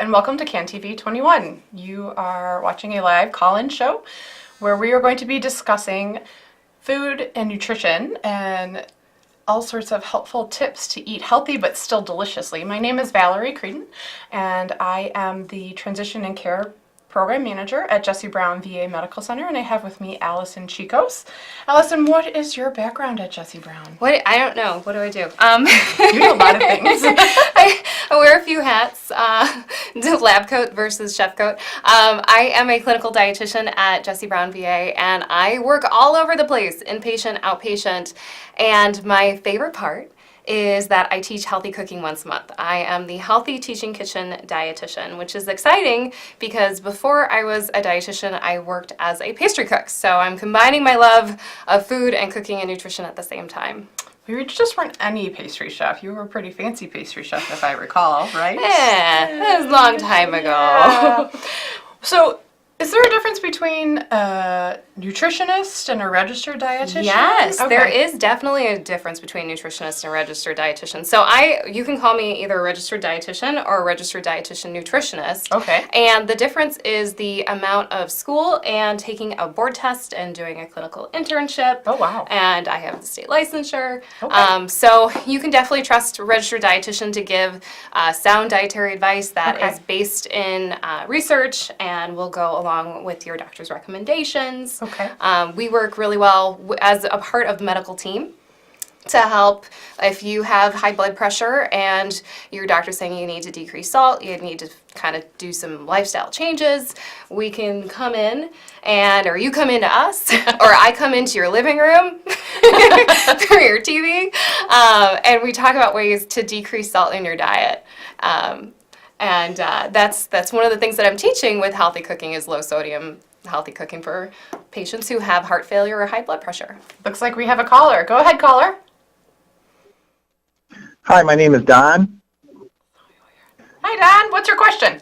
and welcome to Can TV 21. You are watching a live call-in show where we are going to be discussing food and nutrition and all sorts of helpful tips to eat healthy but still deliciously. My name is Valerie Creedon, and I am the Transition and Care Program Manager at Jesse Brown VA Medical Center, and I have with me Allison Chicos. Allison, what is your background at Jesse Brown? What? I don't know. What do I do? You do a lot of things. I wear a few hats, the lab coat versus chef coat. I am a clinical dietitian at Jesse Brown VA, and I work all over the place, inpatient, outpatient, and my favorite part is that I teach healthy cooking once a month. I am the Healthy Teaching Kitchen dietitian, which is exciting because before I was a dietitian, I worked as a pastry cook. So I'm combining my love of food and cooking and nutrition at the same time. You just weren't any pastry chef. You were a pretty fancy pastry chef, if I recall, right? Yeah, that was a long time ago. Yeah. So, is there a difference between a nutritionist and a registered dietitian? Yes, Okay. there is definitely a difference between nutritionist and registered dietitian. So you can call me either a registered dietitian or a registered dietitian nutritionist. Okay. And the difference is the amount of school and taking a board test and doing a clinical internship. Oh, wow. And I have the state licensure. Okay. So you can definitely trust a registered dietitian to give sound dietary advice that Okay. is based in research and will go along with your doctor's recommendations. Okay. We work really well as a part of the medical team to help if you have high blood pressure and your doctor's saying you need to decrease salt, you need to kind of do some lifestyle changes. We can come in or you come into us, or I come into your living room through your TV, and we talk about ways to decrease salt in your diet. And that's one of the things that I'm teaching with healthy cooking is low sodium healthy cooking for patients who have heart failure or high blood pressure. Looks like we have a caller. Go ahead, caller. Hi, my name is Don. Hi, Don. What's your question?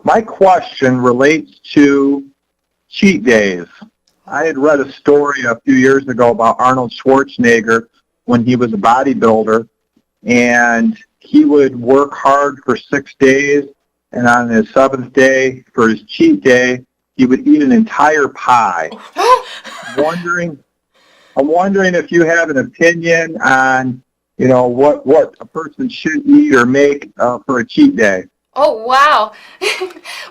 My question relates to cheat days. I had read a story a few years ago about Arnold Schwarzenegger when he was a bodybuilder, and he would work hard for 6 days, and on his 7th day, for his cheat day, he would eat an entire pie. I'm wondering if you have an opinion on, what a person should eat or make for a cheat day. Oh, wow.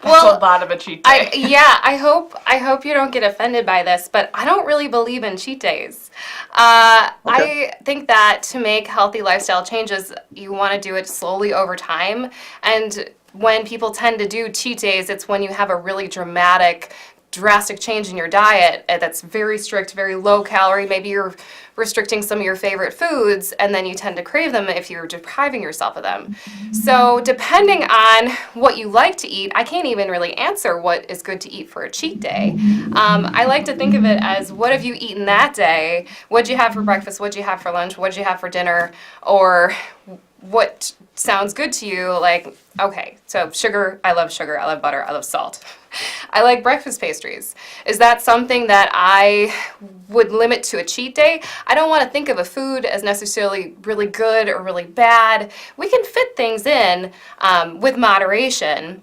Well, that's a lot of a cheat day. I hope you don't get offended by this, but I don't really believe in cheat days. Okay. I think that to make healthy lifestyle changes, you want to do it slowly over time. And when people tend to do cheat days, it's when you have a really drastic change in your diet that's very strict, very low calorie. Maybe you're restricting some of your favorite foods, and then you tend to crave them if you're depriving yourself of them. So depending on what you like to eat, I can't even really answer what is good to eat for a cheat day. I like to think of it as, what have you eaten that day? What'd you have for breakfast? What'd you have for lunch? What'd you have for dinner? Or what sounds good to you? Like, okay, so sugar, I love butter, I love salt. I like breakfast pastries. Is that something that I would limit to a cheat day? I don't want to think of a food as necessarily really good or really bad. We can fit things in with moderation.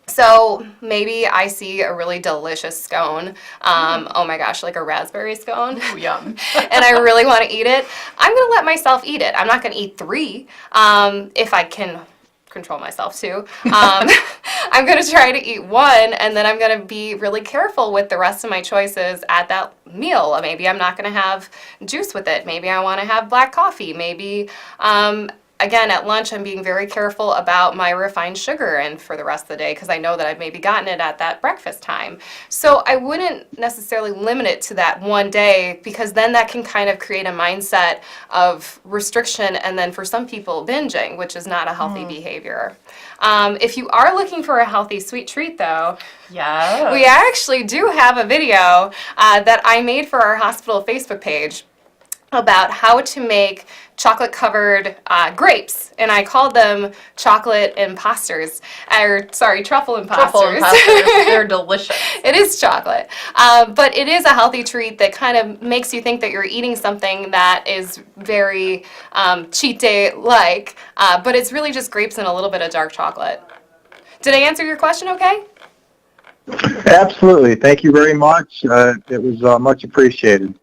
So maybe I see a really delicious scone, oh my gosh, like a raspberry scone. Ooh, yum. And I really want to eat it. I'm going to let myself eat it. I'm not going to eat 3 if I can control myself too. I'm going to try to eat 1, and then I'm going to be really careful with the rest of my choices at that meal. Maybe I'm not going to have juice with it. Maybe I want to have black coffee. Maybe again, at lunch, I'm being very careful about my refined sugar and for the rest of the day because I know that I've maybe gotten it at that breakfast time. So I wouldn't necessarily limit it to that one day because then that can kind of create a mindset of restriction and then for some people binging, which is not a healthy behavior. If you are looking for a healthy sweet treat though, yes, we actually do have a video that I made for our hospital Facebook page about how to make chocolate-covered grapes, and I called them chocolate imposters, truffle imposters. Truffle imposters, they're delicious. It is chocolate, but it is a healthy treat that kind of makes you think that you're eating something that is very cheat day-like, but it's really just grapes and a little bit of dark chocolate. Did I answer your question okay? Absolutely. Thank you very much. It was much appreciated.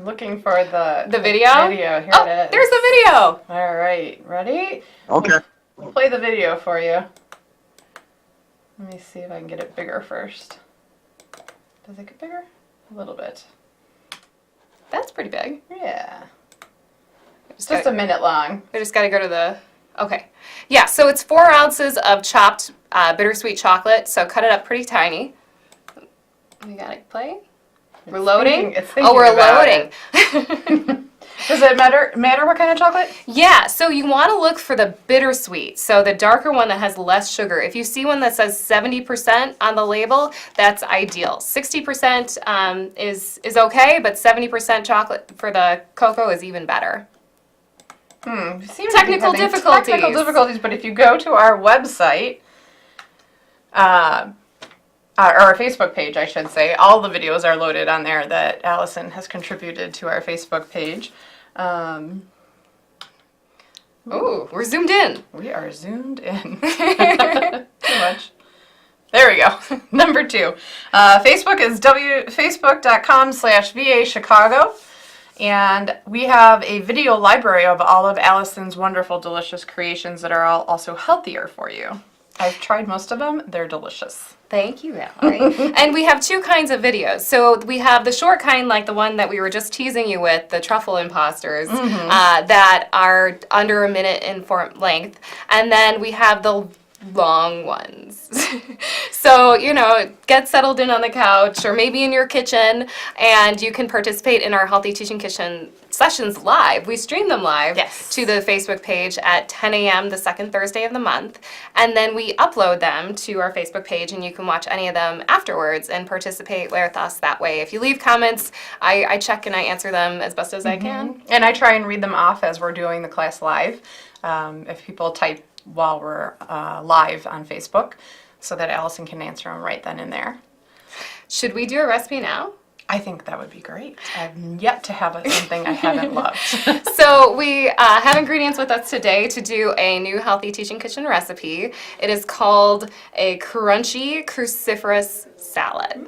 Looking for the video? Video. Here Oh, it is. there's the video. All right. Ready? Okay. We'll play the video for you. Let me see if I can get it bigger first. Does it get bigger? A little bit. That's pretty big. Yeah. It's just a minute long. We just got to go to the, okay. Yeah, so it's 4 ounces of chopped bittersweet chocolate, so cut it up pretty tiny. We got it play? We're loading? It's thinking we're about loading. it. Does it matter what kind of chocolate? Yeah, so you want to look for the bittersweet, so the darker one that has less sugar. If you see one that says 70% on the label, that's ideal. 60% is okay, but 70% chocolate for the cocoa is even better. Technical difficulties. Technical difficulties, but if you go to our website, or our Facebook page, I should say, all the videos are loaded on there that Allison has contributed to our Facebook page. Ooh, we're zoomed in. We are zoomed in. Too much. There we go. Number 2. Facebook is facebook.com/VA Chicago. And we have a video library of all of Allison's wonderful, delicious creations that are all also healthier for you. I've tried most of them. They're delicious. Thank you, Valerie. And we have 2 kinds of videos. So we have the short kind, like the one that we were just teasing you with, the truffle imposters, that are under a minute in length. And then we have the long ones. So, get settled in on the couch or maybe in your kitchen, and you can participate in our Healthy Teaching Kitchen sessions live. We stream them live to the Facebook page at 10 a.m. the second Thursday of the month, and then we upload them to our Facebook page, and you can watch any of them afterwards and participate with us that way. If you leave comments, I check and I answer them as best as I can. And I try and read them off as we're doing the class live. If people type while we're live on Facebook, so that Allison can answer them right then and there. Should we do a recipe now? I think that would be great. I've yet to have something I haven't loved. So we have ingredients with us today to do a new Healthy Teaching Kitchen recipe. It is called a crunchy cruciferous salad.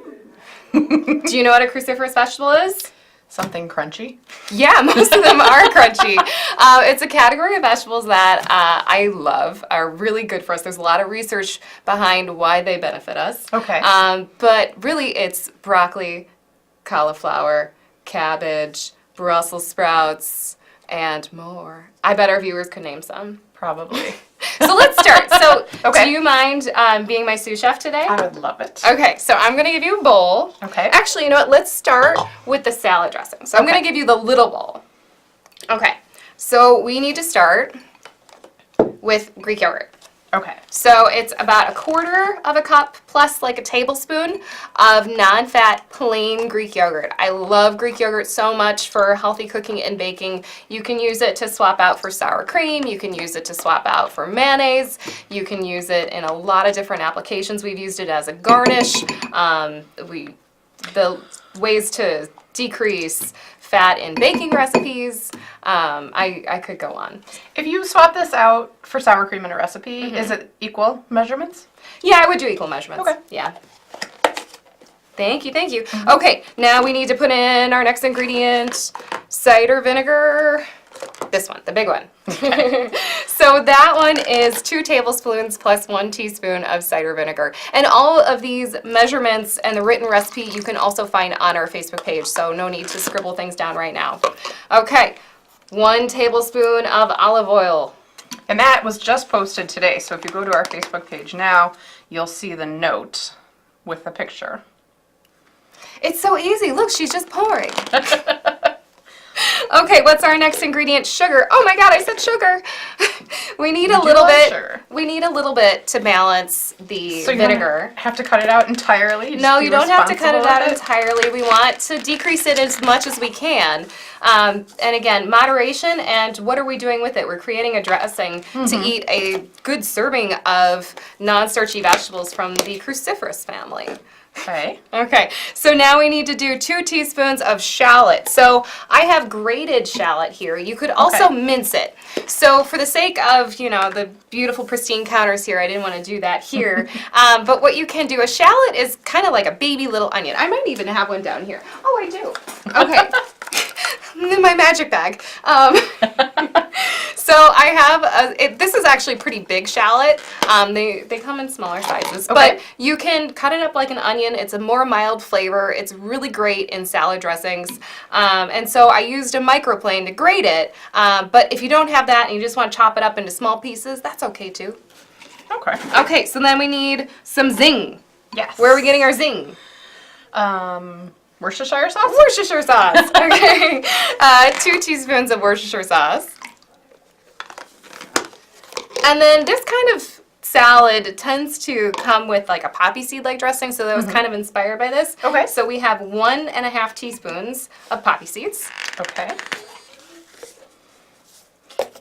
Do you know what a cruciferous vegetable is? Something crunchy. Yeah, most of them are crunchy. It's a category of vegetables that I love, are really good for us. There's a lot of research behind why they benefit us. Okay. But really it's broccoli, cauliflower, cabbage, Brussels sprouts, and more. I bet our viewers could name some. Probably. So let's start. So Okay. do you mind being my sous chef today? I would love it. Okay, so I'm going to give you a bowl. Okay. Actually, you know what? Let's start with the salad dressing. So I'm Okay. going to give you the little bowl. Okay, so we need to start with Greek yogurt. Okay. So it's about 1/4 cup plus like a tablespoon of non-fat plain Greek yogurt. I love Greek yogurt so much for healthy cooking and baking. You can use it to swap out for sour cream. You can use it to swap out for mayonnaise. You can use it in a lot of different applications. We've used it as a garnish. The ways to decrease fat in baking recipes. I could go on. If you swap this out for sour cream in a recipe, is it equal measurements? Yeah, I would do equal measurements. Okay. Yeah. Thank you, thank you. Okay, now we need to put in our next ingredient, cider vinegar. This one, the big one. So that one is 2 tablespoons plus 1 teaspoon of cider vinegar. And all of these measurements and the written recipe you can also find on our Facebook page, so no need to scribble things down right now. Okay, 1 tablespoon of olive oil. And that was just posted today, so if you go to our Facebook page now, you'll see the note with the picture. It's so easy. Look, she's just pouring. Okay, what's our next ingredient? Sugar. Oh my God, I said sugar. We need a little bit. Sugar. We need a little bit to balance the So you vinegar. have to cut it out entirely? No, you don't have to cut it out entirely. entirely. We want to decrease it as much as we can. And again, moderation, and what are we doing with it? We're creating a dressing to eat a good serving of non-starchy vegetables from the cruciferous family. Okay. Okay, so now we need to do 2 teaspoons of shallot. So I have grated shallot here. You could also Okay. mince it. So for the sake of, you know, the beautiful pristine counters here, I didn't want to do that here. But what you can do, a shallot is kind of like a baby little onion. I might even have one down here. Oh, I do. Okay. In my magic bag. So I have, this is actually pretty big shallot. They come in smaller sizes, but you can cut it up like an onion. It's a more mild flavor. It's really great in salad dressings. And so I used a microplane to grate it. But if you don't have that and you just want to chop it up into small pieces, that's okay too. Okay. Okay, so then we need some zing. Yes. Where are we getting our zing? Worcestershire sauce? Worcestershire sauce. Okay. 2 teaspoons of Worcestershire sauce. And then this kind of salad tends to come with like a poppy seed-like dressing, so that was kind of inspired by this. Okay. So we have 1.5 teaspoons of poppy seeds. Okay.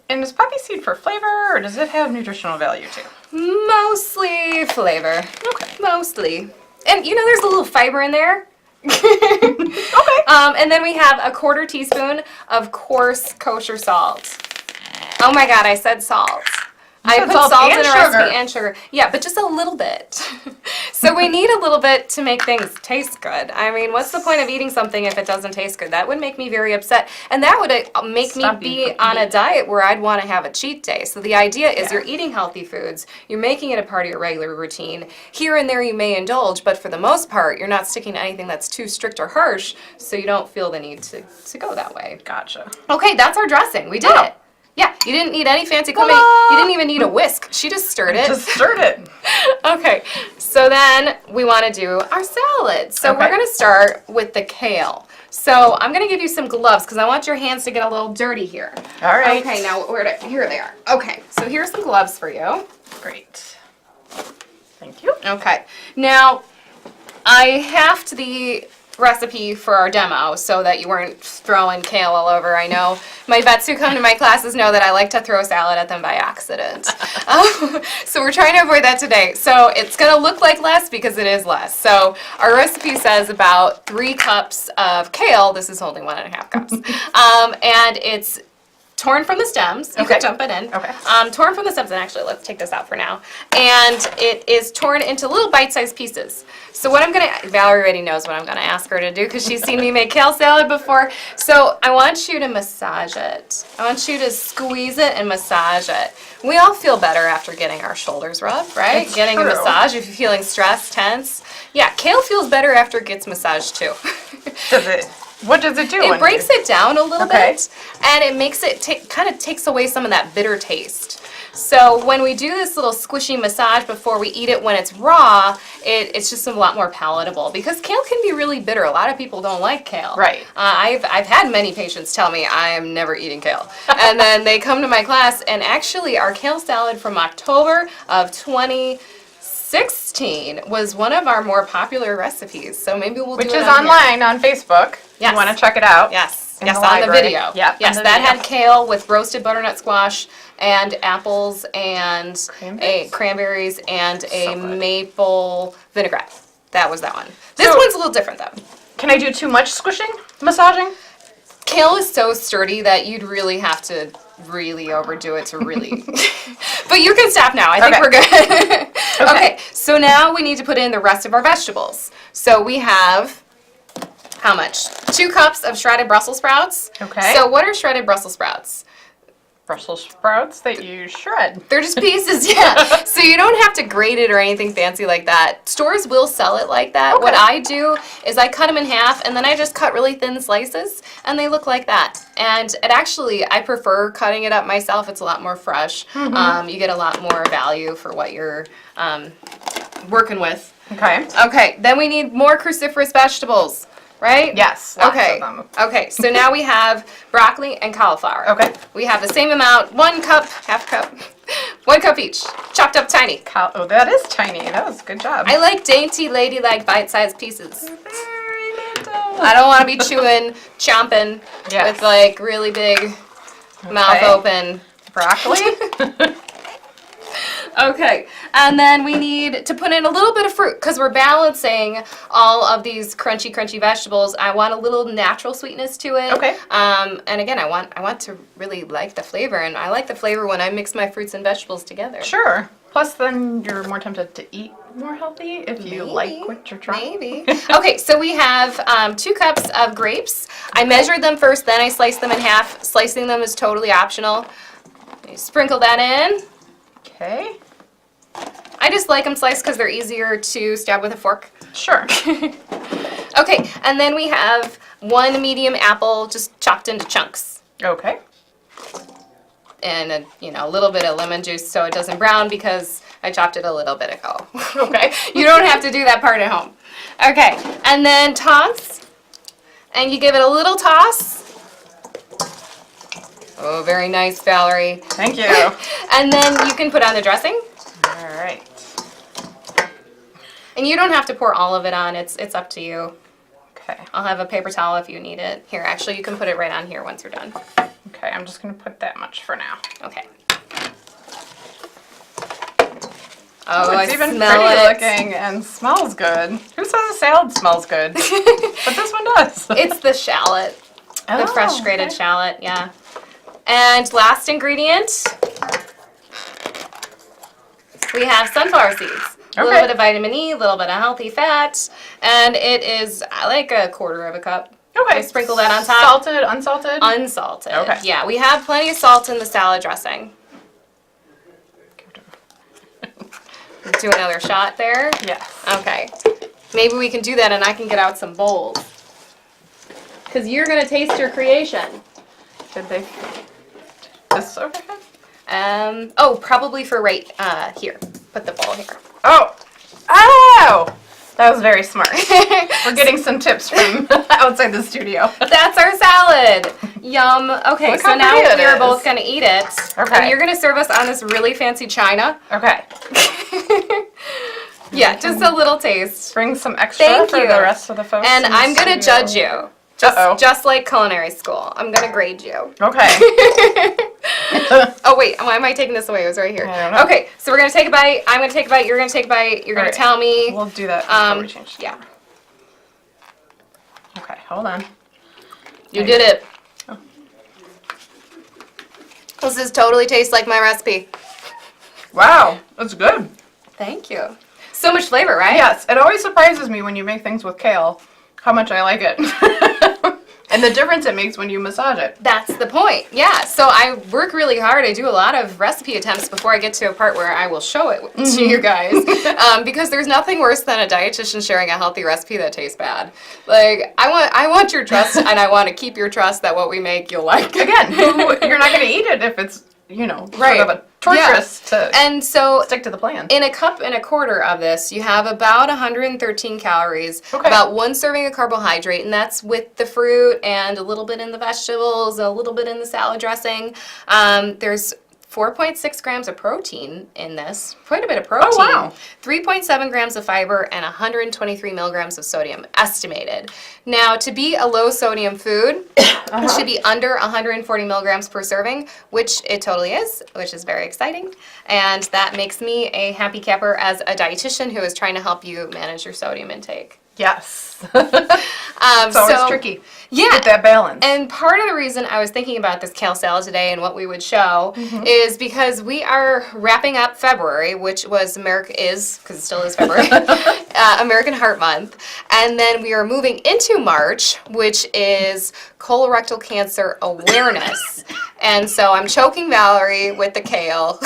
And is poppy seed for flavor, or does it have nutritional value too? Mostly flavor. Okay. Mostly. And you know, there's a little fiber in there. Okay. And then we have a 1/4 teaspoon of coarse kosher salt. Oh my God, I said salt. I put salt in a recipe and sugar. Yeah, but just a little bit. So we need a little bit to make things taste good. I mean, what's the point of eating something if it doesn't taste good? That would make me very upset. And that would make me be on a diet where I'd want to have a cheat day. So the idea is you're eating healthy foods. You're making it a part of your regular routine. Here and there you may indulge, but for the most part, you're not sticking to anything that's too strict or harsh, so you don't feel the need to go that way. Gotcha. Okay, that's our dressing. We did it. Yeah, you didn't need any fancy equipment. You didn't even need a whisk. She just stirred it. Just stirred it. Okay, so then we want to do our salad. So we're going to start with the kale. So I'm going to give you some gloves because I want your hands to get a little dirty here. All right. Okay, now here they are. Okay, so here's some gloves for you. Great. Thank you. Okay, now I halved the recipe for our demo so that you weren't throwing kale all over. I know my vets who come to my classes know that I like to throw salad at them by accident. So we're trying to avoid that today. So it's going to look like less because it is less. So our recipe says about 3 cups of kale. This is only 1.5 cups. And it's torn from the stems. You could dump it in. Okay. Torn from the stems, and actually, let's take this out for now. And it is torn into little bite-sized pieces. So what I'm going to, Valerie already knows what I'm going to ask her to do because she's seen me make kale salad before. So I want you to massage it. I want you to squeeze it and massage it. We all feel better after getting our shoulders rubbed, right? It's getting true. a massage if you're feeling stressed, tense. Yeah, kale feels better after it gets massaged too. Does it? What does it do? It breaks it down a little bit, and it makes it kind of takes away some of that bitter taste. So when we do this little squishy massage before we eat it when it's raw, it's just a lot more palatable because kale can be really bitter. A lot of people don't like kale. Right. I've had many patients tell me I am never eating kale, and then they come to my class, and actually our kale salad from October of 2016 was one of our more popular recipes. So maybe we'll do it Which is on here. online on Facebook. Yes. You want to check it out. Yes. In Yes, the on the library. video. Yep, Yes, on the that video. had kale with roasted butternut squash and apples and cranberries and a good. maple vinaigrette. That was that one. This one's a little different though. Can I do too much squishing, massaging? Kale is so sturdy that you'd really have to really overdo it to really. But you can stop now. I think we're good. Okay, so now we need to put in the rest of our vegetables. So we have how much? 2 cups of shredded Brussels sprouts. Okay. So what are shredded Brussels sprouts? Brussels sprouts that you shred. They're just pieces, yeah. So you don't have to grate it or anything fancy like that. Stores will sell it like that. Okay. What I do is I cut them in half, and then I just cut really thin slices, and they look like that. And it actually, I prefer cutting it up myself. It's a lot more fresh. You get a lot more value for what you're working with. Okay. Okay, then we need more cruciferous vegetables. Right? Yes. Lots Okay. of them. Okay. So now we have broccoli and cauliflower. Okay. We have the same amount, 1 cup, half cup, 1 cup each, chopped up tiny. Oh, that is tiny. That was a good job. I like dainty, ladylike, bite-sized pieces. Very little. I don't want to be chewing, chomping with like really big mouth open. Broccoli. Okay, and then we need to put in a little bit of fruit because we're balancing all of these crunchy vegetables. I want a little natural sweetness to it. Okay. And again, I want to really like the flavor, and I like the flavor when I mix my fruits and vegetables together. Sure. Plus, then you're more tempted to eat more healthy if you like what you're trying. Maybe. Okay, so we have 2 cups of grapes. I measured them first, then I sliced them in half. Slicing them is totally optional. You sprinkle that in. Okay. I just like them sliced because they're easier to stab with a fork. Sure. Okay, and then we have 1 medium apple just chopped into chunks. Okay. And a little bit of lemon juice so it doesn't brown because I chopped it a little bit ago. Okay, you don't have to do that part at home. Okay, and then toss, and you give it a little toss. Oh, very nice, Valerie. Thank you. And then you can put on the dressing. All right. And you don't have to pour all of it on. It's up to you. Okay. I'll have a paper towel if you need it. Here, actually, you can put it right on here once we're done. Okay, I'm just going to put that much for now. Okay. Oh, it's I even smell pretty it. looking and smells good. Who says a salad smells good? But this one does. It's the shallot. The Oh, fresh grated okay. shallot, yeah. And last ingredient, we have sunflower seeds. A little Okay. bit of vitamin E, a little bit of healthy fat, and it is like a 1/4 cup. Okay. I sprinkle that on top. Salted, unsalted? Unsalted. Okay. Yeah, we have plenty of salt in the salad dressing. Do another shot there. Yes. Okay. Maybe we can do that and I can get out some bowls. Because you're going to taste your creation. Did they? This okay? Oh, probably for right here. Put the bowl here. Oh! Oh! That was very smart. We're getting some tips from outside the studio. That's our salad. Yum. Okay, Look so how now pretty it we're is. both going to eat it. Okay. And you're going to serve us on this really fancy china. Okay. Yeah, just a little taste. Bring some extra Thank for you. the rest of the folks. And in the I'm going to studio. judge you. Uh-oh. Just like culinary school. I'm going to grade you. Okay. Oh, wait. Why am I taking this away? It was right here. I don't know. Okay, so we're going to take a bite. I'm going to take a bite. You're going to take a bite. You're going to Alright. tell me. We'll do that before we change. Yeah. Okay, hold on. You did it. Oh. This is totally tastes like my recipe. Wow, that's good. Thank you. So much flavor, right? Yes, it always surprises me when you make things with kale how much I like it. And the difference it makes when you massage it. That's the point. Yeah. So I work really hard. I do a lot of recipe attempts before I get to a part where I will show it to you guys. Because there's nothing worse than a dietitian sharing a healthy recipe that tastes bad. Like I want your trust, and I want to keep your trust that what we make you'll like. Again, you're not going to eat it if it's, Right. sort of a torturous to And so stick to the plan. in 1.25 cups of this, you have about 113 calories, Okay. about 1 serving of carbohydrate, and that's with the fruit and a little bit in the vegetables, a little bit in the salad dressing. There's 4.6 grams of protein in this, quite a bit of protein. Oh, wow. 3.7 grams of fiber and 123 milligrams of sodium estimated. Now, to be a low sodium food, it should be under 140 milligrams per serving, which it totally is, which is very exciting. And that makes me a happy camper as a dietitian who is trying to help you manage your sodium intake. Yes. It's always tricky. Yeah. Get that balance. And part of the reason I was thinking about this kale salad today and what we would show is because we are wrapping up February, which was because it still is February, American Heart Month. And then we are moving into March, which is colorectal cancer awareness. And so I'm choking Valerie with the kale.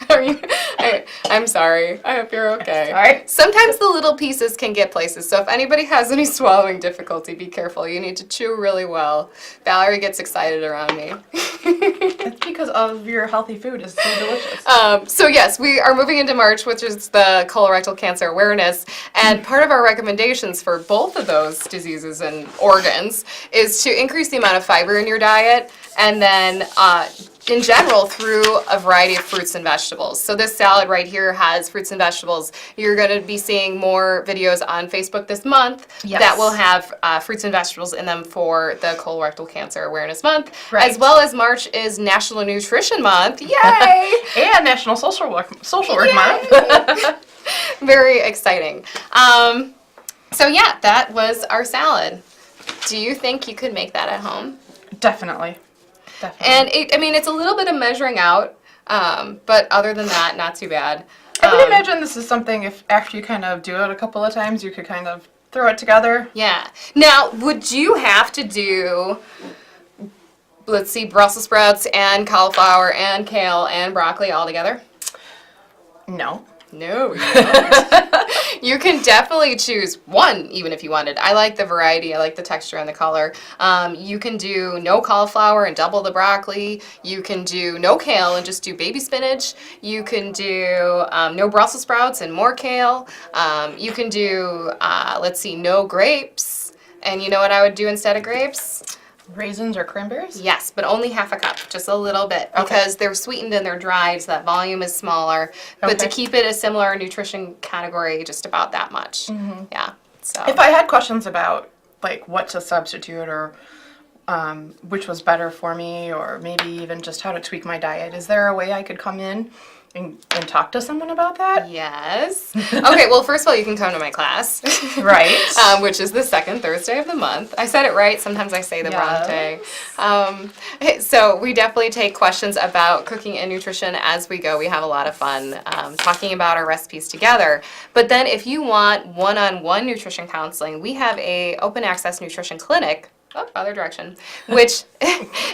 I'm sorry. I hope you're okay. All right. Sometimes the little pieces can get places, so if anybody has any swallowing difficulty, be careful. You need to chew really well. Valerie gets excited around me. It's because of your healthy food is so delicious. So yes, we are moving into March, which is the colorectal cancer awareness, and part of our recommendations for both of those diseases and organs is to increase the amount of fiber in your diet, and then in general through a variety of fruits and vegetables. So this salad right here has fruits and vegetables. You're going to be seeing more videos on Facebook this month that will have fruits and vegetables in them for the Colorectal Cancer Awareness Month, as well as March is National Nutrition Month. Yay! And National Social Work Month. Very exciting. So yeah, that was our salad. Do you think you could make that at home? Definitely. And it's a little bit of measuring out, but other than that, not too bad. I would imagine this is something if after you kind of do it a couple of times, you could kind of throw it together. Yeah. Now, would you have to do, let's see, Brussels sprouts and cauliflower and kale and broccoli all together? No. No, you don't. You can definitely choose one, even if you wanted. I like the variety. I like the texture and the color. You can do no cauliflower and double the broccoli. You can do no kale and just do baby spinach. You can do no Brussels sprouts and more kale. You can do, no grapes. And you know what I would do instead of grapes? Raisins or cranberries? Yes, but only half a cup, just a little bit, because they're sweetened and they're dried, so that volume is smaller. But to keep it a similar nutrition category, just about that much. Mm-hmm. Yeah. So if I had questions about like what to substitute or which was better for me, or maybe even just how to tweak my diet, is there a way I could come in and talk to someone about that? Yes. Okay, well, first of all, you can come to my class. Right. Which is the second Thursday of the month. I said it right. Sometimes I say the wrong day. So we definitely take questions about cooking and nutrition as we go. We have a lot of fun talking about our recipes together. But then if you want one-on-one nutrition counseling, we have a open access nutrition clinic, other direction, which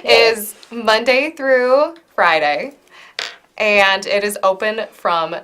is Monday through Friday. And it is open from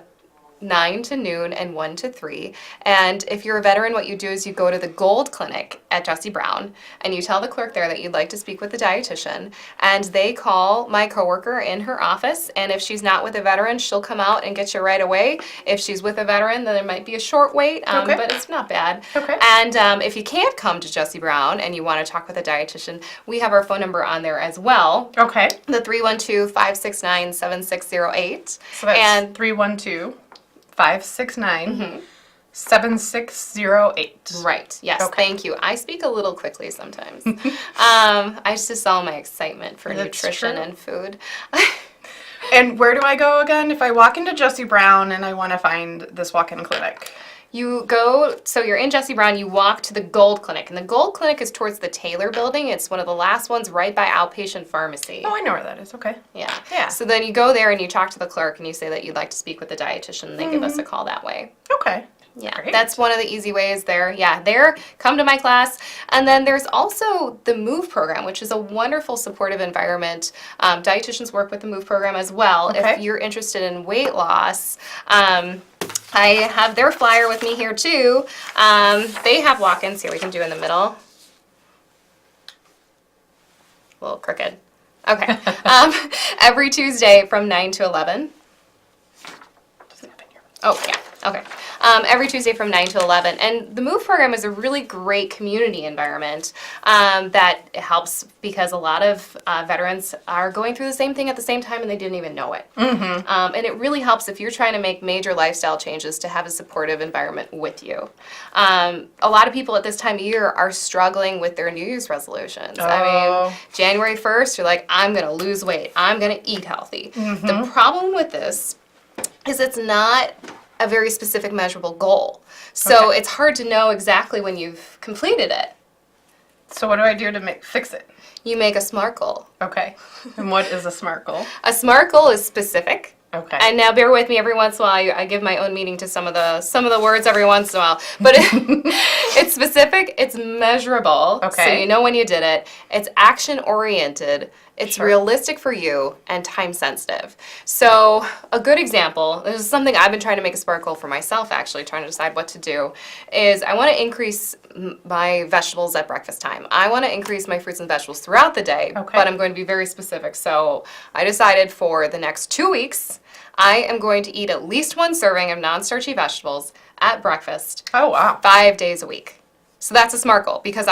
9 to noon and 1 to 3. And if you're a veteran, what you do is you go to the Gold Clinic at Jessie Brown, and you tell the clerk there that you'd like to speak with the dietitian, and they call my coworker in her office, and if she's not with a veteran, she'll come out and get you right away. If she's with a veteran, then there might be a short wait, but it's not bad. Okay. And if you can't come to Jessie Brown and you want to talk with a dietitian, we have our phone number on there as well. Okay. The 312-569-7608. So that's 312-569-7608. Right. Yes. Okay. Thank you. I speak a little quickly sometimes. I just all my excitement for nutrition and food. And where do I go again if I walk into Jessie Brown and I want to find this walk-in clinic? You go, so you're in Jessie Brown, you walk to the Gold Clinic, and the Gold Clinic is towards the Taylor building. It's one of the last ones right by Outpatient Pharmacy. Oh, I know where that is. Okay. Yeah. Yeah. So then you go there and you talk to the clerk and you say that you'd like to speak with the dietitian, and they give us a call that way. Okay. Yeah, Great. That's one of the easy ways there. Yeah, come to my class. And then there's also the MOVE program, which is a wonderful supportive environment. Dietitians work with the MOVE program as well. Okay. If you're interested in weight loss, I have their flyer with me here too. They have walk-ins here. We can do in the middle. A little crooked. Okay. Every Tuesday from 9 to 11. Oh, yeah. Okay. Every Tuesday from 9 to 11. And the MOVE program is a really great community environment that helps because a lot of veterans are going through the same thing at the same time and they didn't even know it. Mm-hmm. And it really helps if you're trying to make major lifestyle changes to have a supportive environment with you. A lot of people at this time of year are struggling with their New Year's resolutions. I mean, January 1st, you're like, I'm going to lose weight. I'm going to eat healthy. Mm-hmm. The problem with this is it's not a very specific measurable goal. So it's hard to know exactly when you've completed it. So what do I do to fix it? You make a SMART goal. Okay. And what is a SMART goal? A SMART goal is specific. Okay. And now bear with me every once in a while. I give my own meaning to some of the words every once in a while. But it's specific, it's measurable. Okay. So you know when you did it. It's action oriented. It's Sure. realistic for you and time sensitive. So a good example, this is something I've been trying to make a SMART goal for myself actually, trying to decide what to do, is I want to increase my vegetables at breakfast time. I want to increase my fruits and vegetables throughout the day, but I'm going to be very specific. So I decided for the next 2 weeks, I am going to eat at least one serving of non-starchy vegetables at breakfast. Oh, wow. 5 days a week. So that's a SMART goal because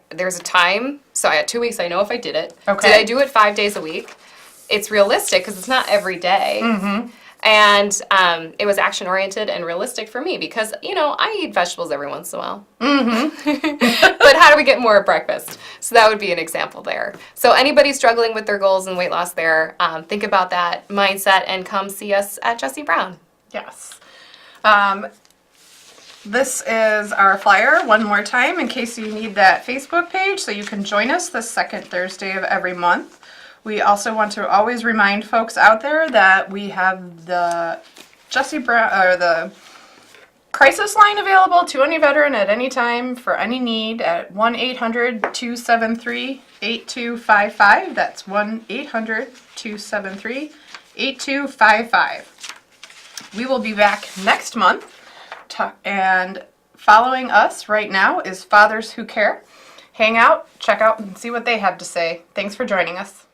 there's a time, so I had 2 weeks, I know if I did it. Okay. Did I do it 5 days a week? it's realistic because it's not every day. And it was action-oriented and realistic for me because, I eat vegetables every once in a while. But how do we get more at breakfast? So that would be an example there. So anybody struggling with their goals and weight loss there, think about that mindset and come see us at Jessie Brown. Yes. This is our flyer one more time in case you need that Facebook page so you can join us the second Thursday of every month. We also want to always remind folks out there that we have the Jessie Brown or the crisis line available to any veteran at any time for any need at 1-800-273-8255. That's 1-800-273-8255. We will be back next month, and following us right now is Fathers Who Care. Hang out, check out, and see what they have to say. Thanks for joining us.